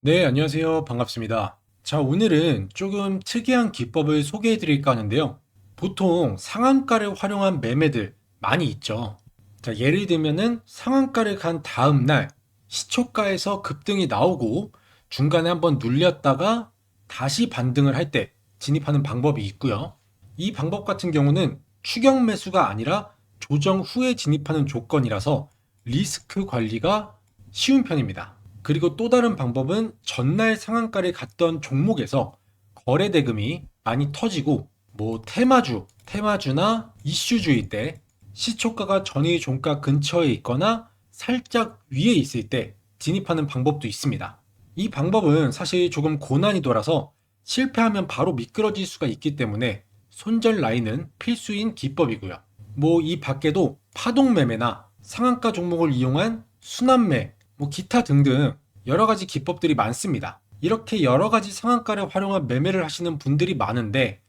네, 안녕하세요. 반갑습니다. 자, 오늘은 조금 특이한 기법을 소개해 드릴까 하는데요. 보통 상한가를 활용한 매매들 많이 있죠. 자, 예를 들면은 상한가를 간 다음 날 시초가에서 급등이 나오고 중간에 한번 눌렸다가 다시 반등을 할 때 진입하는 방법이 있고요. 이 방법 같은 경우는 추격 매수가 아니라 조정 후에 진입하는 조건이라서 리스크 관리가 쉬운 편입니다. 그리고 또 다른 방법은 전날 상한가를 갔던 종목에서 거래 대금이 많이 터지고 테마주나 이슈주일 때 시초가가 전일 종가 근처에 있거나 살짝 위에 있을 때 진입하는 방법도 있습니다. 이 방법은 사실 조금 고난이도라서 실패하면 바로 미끄러질 수가 있기 때문에 손절 라인은 필수인 기법이고요. 이 밖에도 파동 매매나 상한가 종목을 이용한 순환매, 기타 등등 여러 가지 기법들이 많습니다. 이렇게 여러 가지 상한가를 활용한 매매를 하시는 분들이 많은데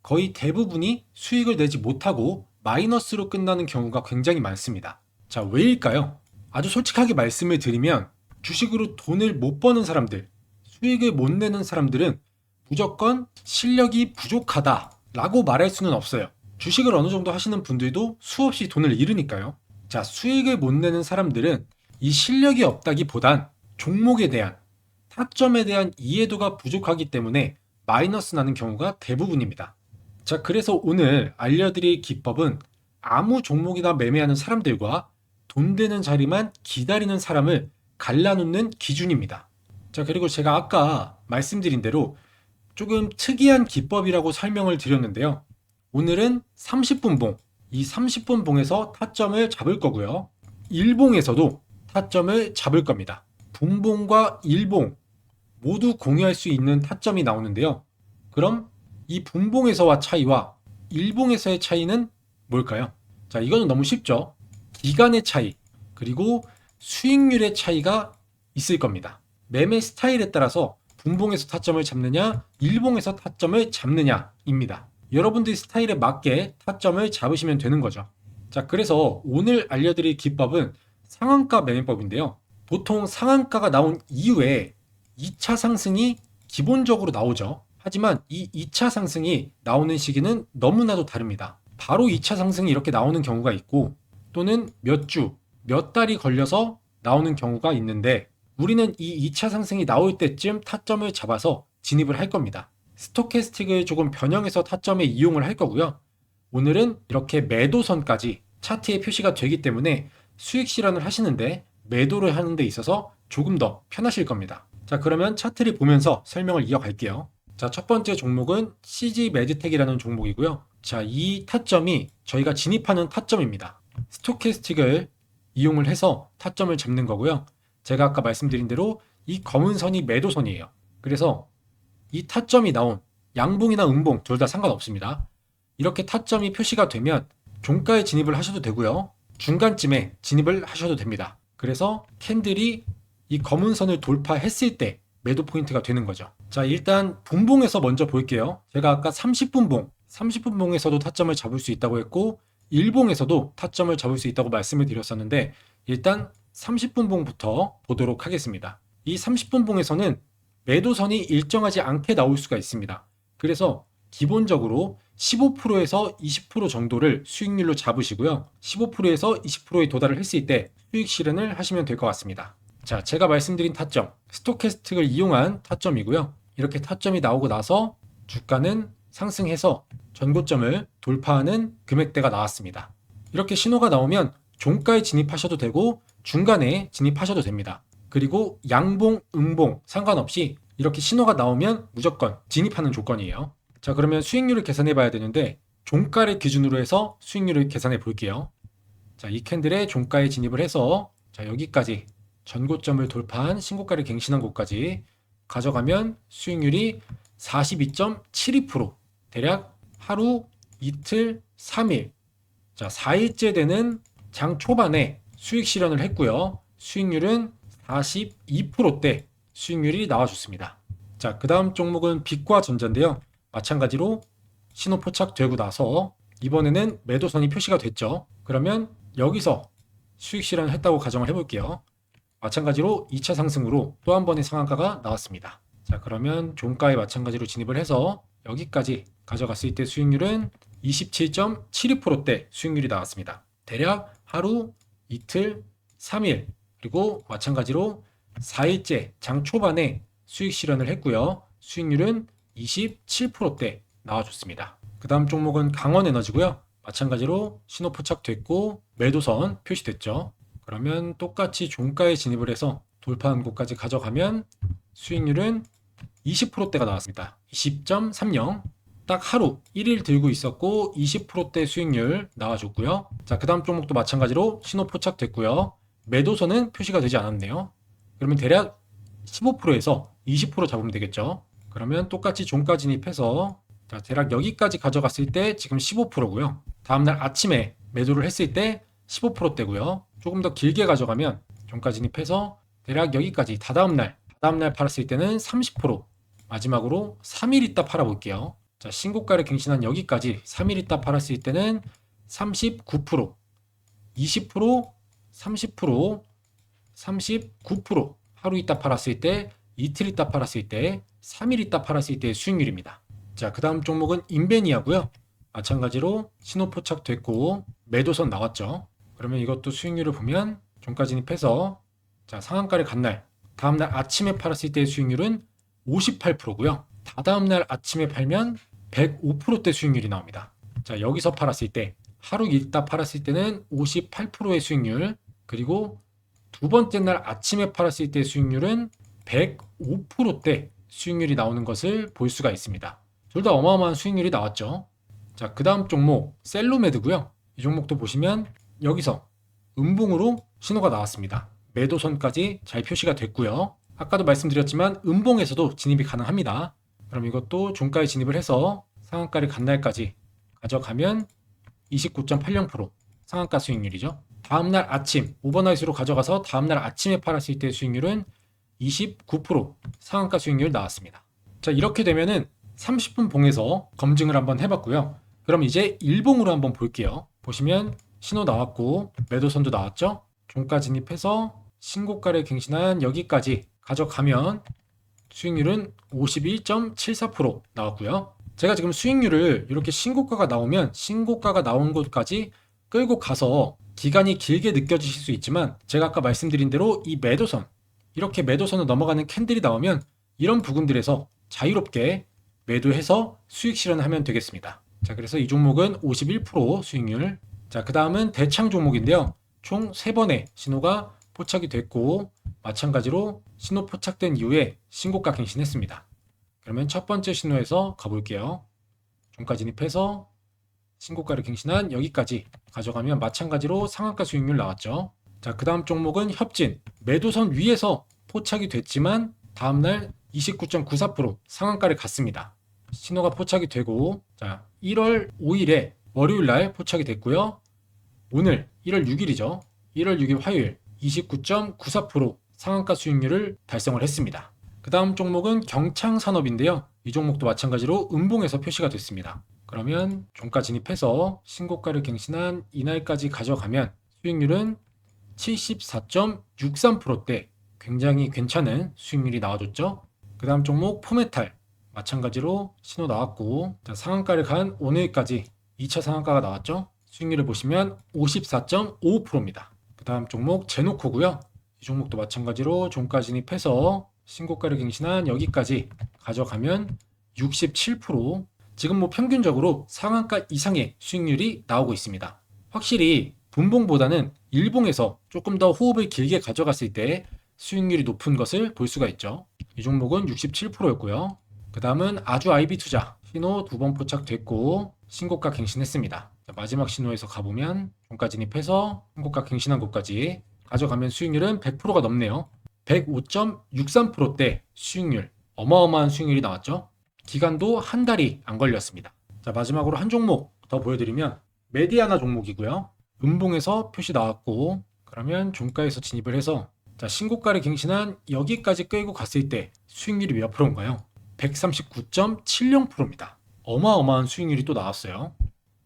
거의 대부분이 수익을 내지 못하고 마이너스로 끝나는 경우가 굉장히 많습니다. 자, 왜일까요? 아주 솔직하게 말씀을 드리면 주식으로 돈을 못 버는 사람들, 수익을 못 내는 사람들은 무조건 실력이 부족하다라고 말할 수는 없어요. 주식을 어느 정도 하시는 분들도 수없이 돈을 잃으니까요. 자, 수익을 못 내는 사람들은 이 실력이 없다기보단 종목에 대한 타점에 대한 이해도가 부족하기 때문에 마이너스 나는 경우가 대부분입니다. 자, 그래서 오늘 알려드릴 기법은 아무 종목이나 매매하는 사람들과 돈 되는 자리만 기다리는 사람을 갈라놓는 기준입니다. 자, 그리고 제가 아까 말씀드린 대로 조금 특이한 기법이라고 설명을 드렸는데요. 오늘은 30분 봉, 이 30분 봉에서 타점을 잡을 거고요. 일봉에서도 타점을 잡을 겁니다. 분봉과 일봉 모두 공유할 수 있는 타점이 나오는데요. 그럼 이 분봉에서와 차이와 일봉에서의 차이는 뭘까요? 자, 이거는 너무 쉽죠. 기간의 차이, 그리고 수익률의 차이가 있을 겁니다. 매매 스타일에 따라서 분봉에서 타점을 잡느냐, 일봉에서 타점을 잡느냐입니다. 여러분들 스타일에 맞게 타점을 잡으시면 되는 거죠. 자, 그래서 오늘 알려드릴 기법은 상한가 매매법인데요. 보통 상한가가 나온 이후에 2차 상승이 기본적으로 나오죠. 하지만 이 2차 상승이 나오는 시기는 너무나도 다릅니다. 바로 2차 상승이 이렇게 나오는 경우가 있고 또는 몇 주, 몇 달이 걸려서 나오는 경우가 있는데 우리는 이 2차 상승이 나올 때쯤 타점을 잡아서 진입을 할 겁니다. 스토캐스틱을 조금 변형해서 타점에 이용을 할 거고요. 오늘은 이렇게 매도선까지 차트에 표시가 되기 때문에 수익 실현을 하시는데 매도를 하는 데 있어서 조금 더 편하실 겁니다. 자, 그러면 차트를 보면서 설명을 이어갈게요. 자, 첫 번째 종목은 CG 메드텍이라는 종목이고요. 자, 이 타점이 저희가 진입하는 타점입니다. 스토캐스틱을 이용을 해서 타점을 잡는 거고요. 제가 아까 말씀드린 대로 이 검은 선이 매도선이에요. 그래서 이 타점이 나온 양봉이나 음봉 둘 다 상관없습니다. 이렇게 타점이 표시가 되면 종가에 진입을 하셔도 되고요. 중간쯤에 진입을 하셔도 됩니다. 그래서 캔들이 이 검은 선을 돌파했을 때 매도 포인트가 되는 거죠. 자, 일단 분봉에서 먼저 볼게요. 제가 아까 30분 봉, 30분 봉에서도 타점을 잡을 수 있다고 했고 일봉에서도 타점을 잡을 수 있다고 말씀을 드렸었는데 일단 30분 봉부터 보도록 하겠습니다. 이 30분 봉에서는 매도선이 일정하지 않게 나올 수가 있습니다. 그래서 기본적으로 15%에서 20% 정도를 수익률로 잡으시고요. 15%에서 20%에 도달을 했을 때 수익 실현을 하시면 될 것 같습니다. 자, 제가 말씀드린 타점, 스토캐스틱을 이용한 타점이고요. 이렇게 타점이 나오고 나서 주가는 상승해서 전고점을 돌파하는 금액대가 나왔습니다. 이렇게 신호가 나오면 종가에 진입하셔도 되고 중간에 진입하셔도 됩니다. 그리고 양봉, 음봉 상관없이 이렇게 신호가 나오면 무조건 진입하는 조건이에요. 자, 그러면 수익률을 계산해 봐야 되는데 종가를 기준으로 해서 수익률을 계산해 볼게요. 자, 이 캔들의 종가에 진입을 해서 자, 여기까지 전고점을 돌파한 신고가를 갱신한 곳까지 가져가면 수익률이 42.72%, 대략 하루, 이틀, 3일, 자, 4일째 되는 장 초반에 수익 실현을 했고요. 수익률은 42%대 수익률이 나와줬습니다. 자, 그 다음 종목은 빛과 전자인데요. 마찬가지로 신호 포착되고 나서 이번에는 매도선이 표시가 됐죠. 그러면 여기서 수익 실현을 했다고 가정을 해볼게요. 마찬가지로 2차 상승으로 또 한 번의 상한가가 나왔습니다. 자, 그러면 종가에 마찬가지로 진입을 해서 여기까지 가져갔을 때 수익률은 27.72%대 수익률이 나왔습니다. 대략 하루, 이틀, 3일, 그리고 마찬가지로 4일째 장 초반에 수익 실현을 했고요. 수익률은 27%대 나와줬습니다. 그 다음 종목은 강원에너지고요. 마찬가지로 신호 포착됐고 매도선 표시됐죠. 그러면 똑같이 종가에 진입을 해서 돌파한 곳까지 가져가면 수익률은 20%대가 나왔습니다. 20.30. 딱 하루 1일 들고 있었고 20%대 수익률 나와줬고요. 자, 그 다음 종목도 마찬가지로 신호 포착됐고요. 매도선은 표시가 되지 않았네요. 그러면 대략 15%에서 20% 잡으면 되겠죠. 그러면 똑같이 종가 진입해서 자, 대략 여기까지 가져갔을 때 지금 15%고요. 다음날 아침에 매도를 했을 때 15%대고요. 조금 더 길게 가져가면 종가 진입해서 대략 여기까지 다다음날 팔았을 때는 30%. 마지막으로 3일 있다 팔아볼게요. 자, 신고가를 갱신한 여기까지 3일 있다 팔았을 때는 39%, 20%, 30%, 39%. 하루 있다 팔았을 때, 이틀 있다 팔았을 때, 3일 있다 팔았을 때의 수익률입니다. 자, 그 다음 종목은 인베니아고요. 마찬가지로 신호 포착됐고 매도선 나왔죠. 그러면 이것도 수익률을 보면 종가 진입해서 자, 상한가를 간 날, 다음날 아침에 팔았을 때의 수익률은 58%고요. 다다음날 아침에 팔면 105%대 수익률이 나옵니다. 자, 여기서 팔았을 때 하루 있다 팔았을 때는 58%의 수익률, 그리고 두 번째 날 아침에 팔았을 때 수익률은 105%대 수익률이 나오는 것을 볼 수가 있습니다. 둘 다 어마어마한 수익률이 나왔죠. 자, 그 다음 종목 셀로메드고요. 이 종목도 보시면 여기서 음봉으로 신호가 나왔습니다. 매도선까지 잘 표시가 됐고요. 아까도 말씀드렸지만 음봉에서도 진입이 가능합니다. 그럼 이것도 종가에 진입을 해서 상한가를 간 날까지 가져가면 29.80% 상한가 수익률이죠. 다음날 아침 오버나잇으로 가져가서 다음날 아침에 팔았을 때 수익률은 29% 상한가 수익률 나왔습니다. 자, 이렇게 되면은 30분 봉에서 검증을 한번 해봤고요. 그럼 이제 일봉으로 한번 볼게요. 보시면 신호 나왔고 매도선도 나왔죠. 종가 진입해서 신고가를 갱신한 여기까지 가져가면 수익률은 51.74% 나왔고요. 제가 지금 수익률을 이렇게 신고가가 나오면 신고가가 나온 곳까지 끌고 가서 기간이 길게 느껴지실 수 있지만 제가 아까 말씀드린 대로 이 매도선, 이렇게 매도선을 넘어가는 캔들이 나오면 이런 부분들에서 자유롭게 매도해서 수익 실현하면 되겠습니다. 자, 그래서 이 종목은 51% 수익률. 자, 그 다음은 대창 종목인데요. 총 3번의 신호가 포착이 됐고 마찬가지로 신호 포착된 이후에 신고가 갱신했습니다. 그러면 첫 번째 신호에서 가볼게요. 종가 진입해서 신고가를 갱신한 여기까지 가져가면 마찬가지로 상한가 수익률 나왔죠. 자, 그 다음 종목은 협진. 매도선 위에서 포착이 됐지만 다음날 29.94% 상한가를 갔습니다. 신호가 포착이 되고 자, 1월 5일에 월요일날 포착이 됐고요. 오늘 1월 6일이죠. 1월 6일 화요일 29.94% 상한가 수익률을 달성을 했습니다. 그 다음 종목은 경창산업인데요. 이 종목도 마찬가지로 음봉에서 표시가 됐습니다. 그러면 종가 진입해서 신고가를 갱신한 이날까지 가져가면 수익률은 74.63%대 굉장히 괜찮은 수익률이 나와줬죠. 그 다음 종목 포메탈 마찬가지로 신호 나왔고 자, 상한가를 간 오늘까지 2차 상한가가 나왔죠. 수익률을 보시면 54.55%입니다. 그 다음 종목 제노코고요. 이 종목도 마찬가지로 종가 진입해서 신고가를 갱신한 여기까지 가져가면 67%. 지금 뭐 평균적으로 상한가 이상의 수익률이 나오고 있습니다. 확실히 분봉보다는 일봉에서 조금 더 호흡을 길게 가져갔을 때 수익률이 높은 것을 볼 수가 있죠. 이 종목은 67%였고요. 그 다음은 아주 IB 투자 신호 2번 포착됐고 신고가 갱신했습니다. 마지막 신호에서 가보면 종가 진입해서 신고가 갱신한 곳까지 가져가면 수익률은 100%가 넘네요. 105.63%대 수익률, 어마어마한 수익률이 나왔죠. 기간도 한 달이 안 걸렸습니다. 자, 마지막으로 한 종목 더 보여드리면 메디아나 종목이고요. 음봉에서 표시 나왔고 그러면 종가에서 진입을 해서 자, 신고가를 갱신한 여기까지 끌고 갔을 때 수익률이 몇 프로인가요? 139.70%입니다. 어마어마한 수익률이 또 나왔어요.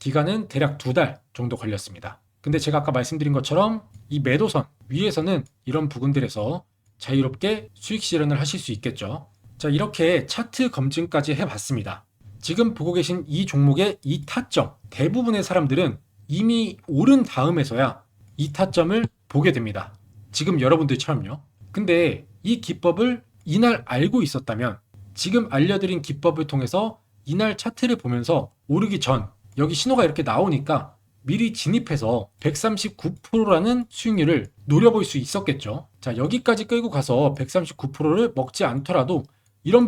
기간은 대략 2달 정도 걸렸습니다. 근데 제가 아까 말씀드린 것처럼 이 매도선 위에서는 이런 부분들에서 자유롭게 수익 실현을 하실 수 있겠죠. 자, 이렇게 차트 검증까지 해봤습니다. 지금 보고 계신 이 종목의 이 타점, 대부분의 사람들은 이미 오른 다음에서야 이 타점을 보게 됩니다. 지금 여러분들처럼요. 근데 이 기법을 이날 알고 있었다면 지금 알려드린 기법을 통해서 이날 차트를 보면서 오르기 전 여기 신호가 이렇게 나오니까 미리 진입해서 139%라는 수익률을 노려볼 수 있었겠죠. 자, 여기까지 끌고 가서 139%를 먹지 않더라도 이런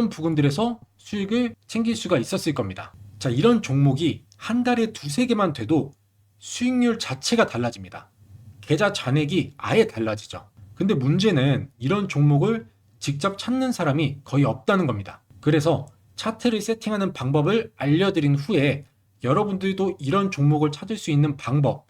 부분들에서 수익을 챙길 수가 있었을 겁니다. 자, 이런 종목이 한 달에 두세 개만 돼도 수익률 자체가 달라집니다. 계좌 잔액이 아예 달라지죠. 근데 문제는 이런 종목을 직접 찾는 사람이 거의 없다는 겁니다. 그래서 차트를 세팅하는 방법을 알려드린 후에 여러분들도 이런 종목을 찾을 수 있는 방법,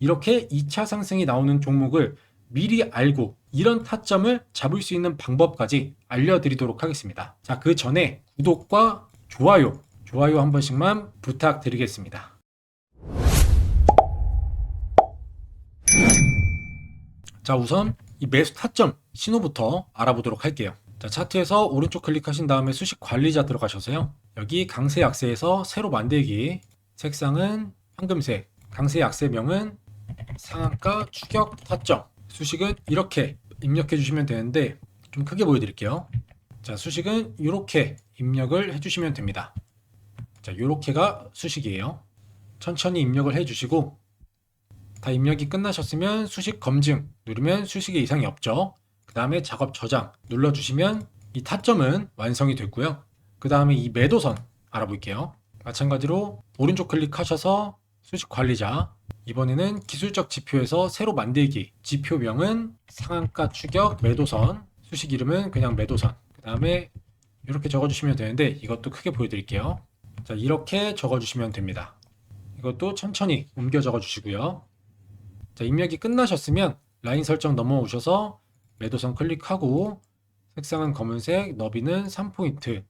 이렇게 2차 상승이 나오는 종목을 미리 알고 이런 타점을 잡을 수 있는 방법까지 알려드리도록 하겠습니다. 자, 그 전에 구독과 좋아요 한 번씩만 부탁드리겠습니다. 자, 우선 이 매수 타점 신호부터 알아보도록 할게요. 자, 차트에서 오른쪽 클릭하신 다음에 수식 관리자 들어가셔서요. 여기 강세 약세에서 새로 만들기, 색상은 황금색, 강세 약세명은 상한가 추격 타점, 수식은 이렇게 입력해 주시면 되는데 좀 크게 보여드릴게요. 자, 수식은 이렇게 입력을 해주시면 됩니다. 자, 이렇게가 수식이에요. 천천히 입력을 해주시고 다 입력이 끝나셨으면 수식 검증 누르면 수식에 이상이 없죠. 그 다음에 작업 저장 눌러주시면 이 타점은 완성이 됐고요. 그 다음에 이 매도선 알아볼게요. 마찬가지로 오른쪽 클릭하셔서 수식 관리자, 이번에는 기술적 지표에서 새로 만들기, 지표명은 상한가 추격 매도선, 수식 이름은 그냥 매도선, 그 다음에 이렇게 적어주시면 되는데 이것도 크게 보여드릴게요. 자, 이렇게 적어주시면 됩니다. 이것도 천천히 옮겨 적어주시고요. 자, 입력이 끝나셨으면 라인 설정 넘어오셔서 매도선 클릭하고 색상은 검은색, 너비는 3포인트,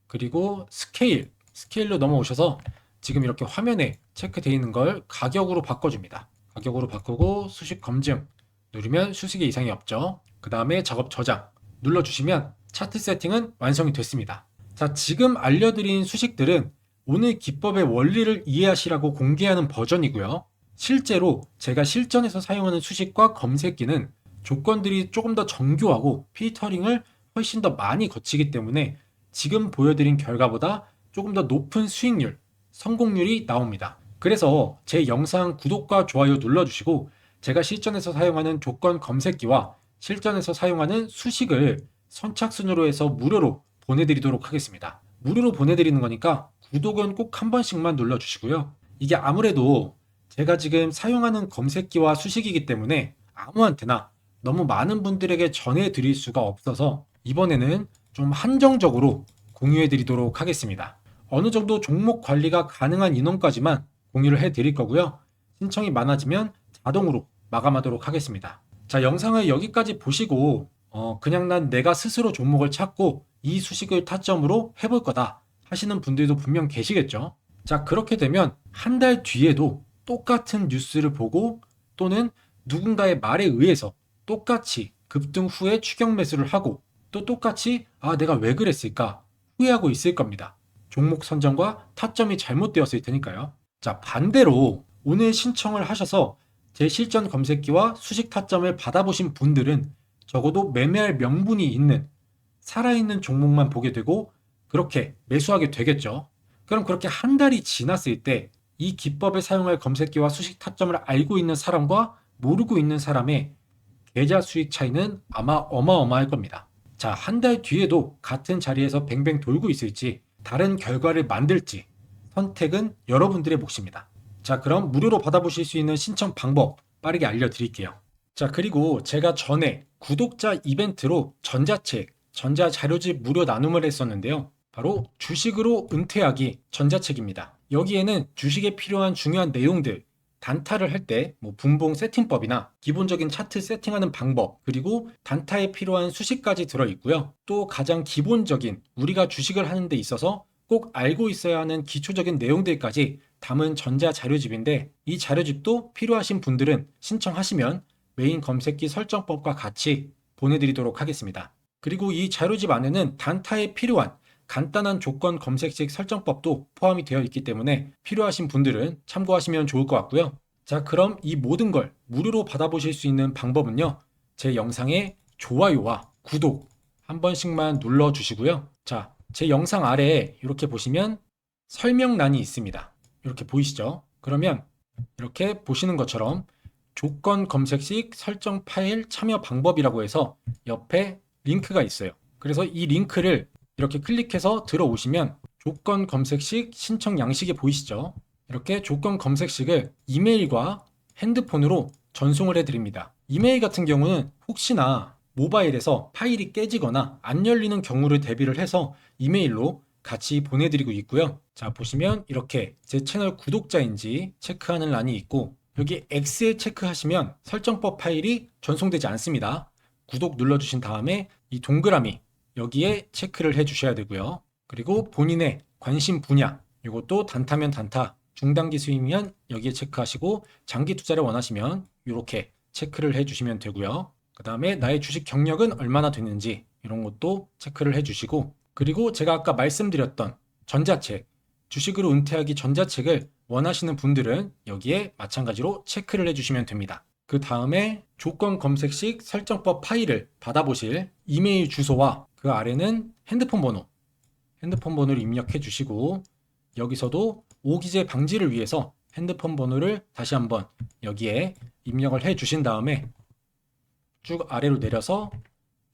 그리고 스케일로 넘어오셔서 지금 이렇게 화면에 체크되어 있는 걸 가격으로 바꿔줍니다. 가격으로 바꾸고 수식 검증 누르면 수식에 이상이 없죠. 그 다음에 작업 저장 눌러주시면 차트 세팅은 완성이 됐습니다. 자, 지금 알려드린 수식들은 오늘 기법의 원리를 이해하시라고 공개하는 버전이고요. 실제로 제가 실전에서 사용하는 수식과 검색기는 조건들이 조금 더 정교하고 필터링을 훨씬 더 많이 거치기 때문에 지금 보여드린 결과보다 조금 더 높은 수익률, 성공률이 나옵니다. 그래서 제 영상 구독과 좋아요 눌러주시고 제가 실전에서 사용하는 조건 검색기와 실전에서 사용하는 수식을 선착순으로 해서 무료로 보내드리도록 하겠습니다. 무료로 보내드리는 거니까 구독은 꼭 한 번씩만 눌러주시고요. 이게 아무래도 제가 지금 사용하는 검색기와 수식이기 때문에 아무한테나 너무 많은 분들에게 전해드릴 수가 없어서 이번에는 좀 한정적으로 공유해드리도록 하겠습니다. 어느 정도 종목 관리가 가능한 인원까지만 공유를 해드릴 거고요. 신청이 많아지면 자동으로 마감하도록 하겠습니다. 자, 영상을 여기까지 보시고 그냥 난 내가 스스로 종목을 찾고 이 수식을 타점으로 해볼 거다 하시는 분들도 분명 계시겠죠. 자, 그렇게 되면 한 달 뒤에도 똑같은 뉴스를 보고 또는 누군가의 말에 의해서 똑같이 급등 후에 추격 매수를 하고 또 똑같이 내가 왜 그랬을까 후회하고 있을 겁니다. 종목 선정과 타점이 잘못되었을 테니까요. 자, 반대로 오늘 신청을 하셔서 제 실전 검색기와 수식 타점을 받아보신 분들은 적어도 매매할 명분이 있는 살아있는 종목만 보게 되고 그렇게 매수하게 되겠죠. 그럼 그렇게 한 달이 지났을 때 이 기법을 사용할 검색기와 수식 타점을 알고 있는 사람과 모르고 있는 사람의 계좌 수익 차이는 아마 어마어마할 겁니다. 자, 한 달 뒤에도 같은 자리에서 뱅뱅 돌고 있을지 다른 결과를 만들지 선택은 여러분들의 몫입니다. 자, 그럼 무료로 받아보실 수 있는 신청 방법 빠르게 알려드릴게요. 자, 그리고 제가 전에 구독자 이벤트로 전자책, 전자자료집 무료 나눔을 했었는데요. 바로 주식으로 은퇴하기 전자책입니다. 여기에는 주식에 필요한 중요한 내용들, 단타를 할 때 분봉 세팅법이나 기본적인 차트 세팅하는 방법, 그리고 단타에 필요한 수식까지 들어있고요. 또 가장 기본적인 우리가 주식을 하는 데 있어서 꼭 알고 있어야 하는 기초적인 내용들까지 담은 전자자료집인데 이 자료집도 필요하신 분들은 신청하시면 메인 검색기 설정법과 같이 보내드리도록 하겠습니다. 그리고 이 자료집 안에는 단타에 필요한 간단한 조건 검색식 설정법도 포함이 되어 있기 때문에 필요하신 분들은 참고하시면 좋을 것 같고요. 자, 그럼 이 모든 걸 무료로 받아보실 수 있는 방법은요. 제 영상에 좋아요와 구독 한 번씩만 눌러주시고요. 자, 제 영상 아래에 이렇게 보시면 설명란이 있습니다. 이렇게 보이시죠? 그러면 이렇게 보시는 것처럼 조건 검색식 설정 파일 참여 방법이라고 해서 옆에 링크가 있어요. 그래서 이 링크를 이렇게 클릭해서 들어오시면 조건 검색식 신청 양식이 보이시죠? 이렇게 조건 검색식을 이메일과 핸드폰으로 전송을 해드립니다. 이메일 같은 경우는 혹시나 모바일에서 파일이 깨지거나 안 열리는 경우를 대비를 해서 이메일로 같이 보내드리고 있고요. 자, 보시면 이렇게 제 채널 구독자인지 체크하는 란이 있고 여기 X에 체크하시면 설정법 파일이 전송되지 않습니다. 구독 눌러주신 다음에 이 동그라미 여기에 체크를 해주셔야 되고요. 그리고 본인의 관심 분야 이것도 단타면 단타, 중단기 수익이면 여기에 체크하시고 장기 투자를 원하시면 이렇게 체크를 해주시면 되고요. 그 다음에 나의 주식 경력은 얼마나 됐는지 이런 것도 체크를 해주시고 그리고 제가 아까 말씀드렸던 전자책, 주식으로 은퇴하기 전자책을 원하시는 분들은 여기에 마찬가지로 체크를 해주시면 됩니다. 그 다음에 조건 검색식 설정법 파일을 받아보실 이메일 주소와 그 아래는 핸드폰 번호를 입력해 주시고 여기서도 오기재 방지를 위해서 핸드폰 번호를 다시 한번 여기에 입력을 해 주신 다음에 쭉 아래로 내려서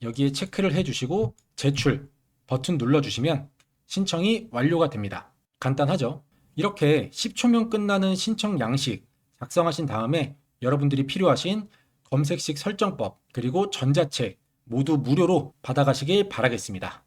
여기에 체크를 해 주시고 제출 버튼 눌러주시면 신청이 완료가 됩니다. 간단하죠? 이렇게 10초면 끝나는 신청 양식 작성하신 다음에 여러분들이 필요하신 검색식 설정법 그리고 전자책 모두 무료로 받아가시길 바라겠습니다.